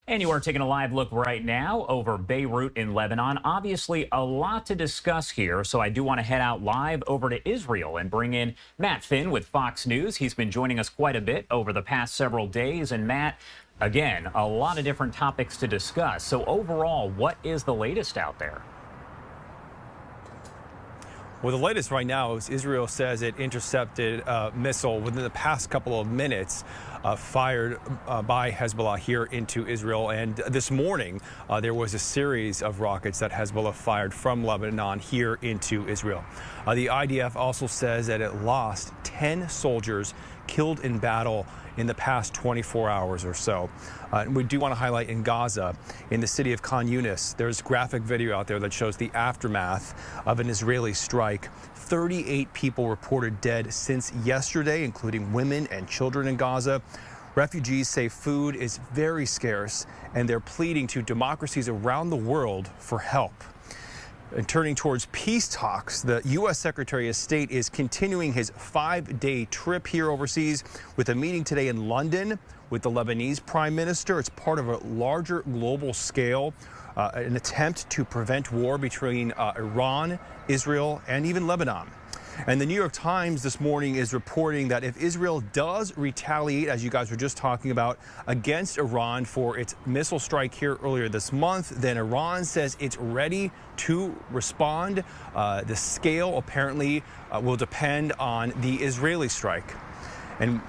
And you are taking a live look right now over Beirut in Lebanon. Obviously, a lot to discuss here, so I do want to head out live over to Israel and bring in Matt Finn with Fox News. He's been joining us quite a bit over the past several days. And Matt, again, a lot of different topics to discuss. So overall, what is the latest out there? Well, the latest right now is Israel says it intercepted a missile within the past couple of minutes fired by Hezbollah here into Israel. And this morning, there was a series of rockets that Hezbollah fired from Lebanon here into Israel. The IDF also says that it lost 10 soldiers killed in battle in the past 24 hours or so. We do want to highlight in Gaza, in the city of Khan Yunis, there's graphic video out there that shows the aftermath of an Israeli strike. 38 people reported dead since yesterday, including women and children in Gaza. Refugees say food is very scarce, and they're pleading to democracies around the world for help. And turning towards peace talks, the U.S. Secretary of State is continuing his 5-day trip here overseas with a meeting today in London with the Lebanese Prime Minister. It's part of a larger global scale, an attempt to prevent war between Iran, Israel, and even Lebanon. And the New York Times this morning is reporting that if Israel does retaliate, as you guys were just talking about, against Iran for its missile strike here earlier this month, then Iran says it's ready to respond. The scale apparently will depend on the Israeli strike. And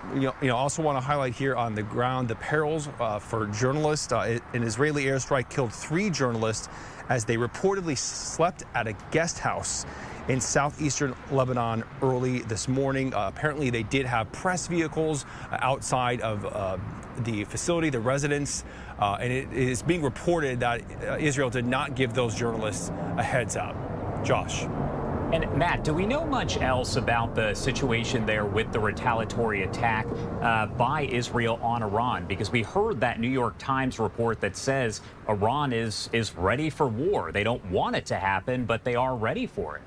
also want to highlight here on the ground the perils for journalists. An Israeli airstrike killed 3 journalists as they reportedly slept at a guest house in southeastern Lebanon early this morning. Apparently, they did have press vehicles outside of the facility, the residence, and it is being reported that Israel did not give those journalists a heads up. Josh. And Matt, do we know much else about the situation there with the retaliatory attack by Israel on Iran? Because we heard that New York Times report that says Iran is ready for war. They don't want it to happen, but they are ready for it.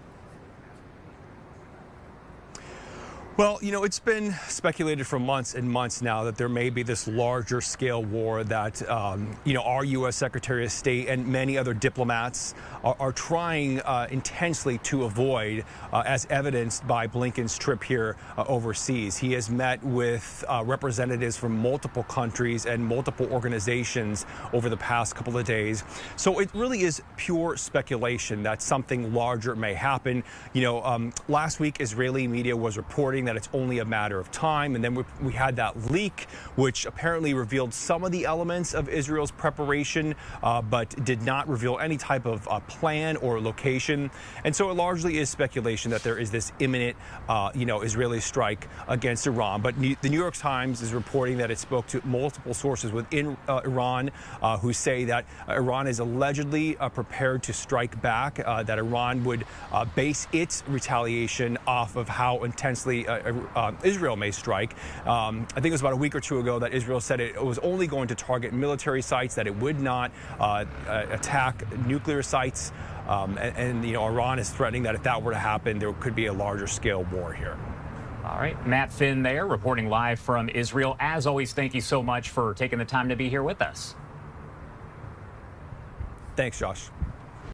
Well, it's been speculated for months and months now that there may be this larger scale war that, our U.S. Secretary of State and many other diplomats are trying intensely to avoid, as evidenced by Blinken's trip here overseas. He has met with representatives from multiple countries and multiple organizations over the past couple of days. So it really is pure speculation that something larger may happen. Last week, Israeli media was reporting that it's only a matter of time. And then we had that leak, which apparently revealed some of the elements of Israel's preparation, but did not reveal any type of plan or location. And so it largely is speculation that there is this imminent, Israeli strike against Iran. But the New York Times is reporting that it spoke to multiple sources within Iran who say that Iran is allegedly prepared to strike back, that Iran would base its retaliation off of how intensely Israel may strike. I think it was about a week or two ago that Israel said it was only going to target military sites, that it would not attack nuclear sites. Iran is threatening that if that were to happen, there could be a larger scale war here. All right, Matt Finn there reporting live from Israel. As always, thank you so much for taking the time to be here with us. Thanks, Josh.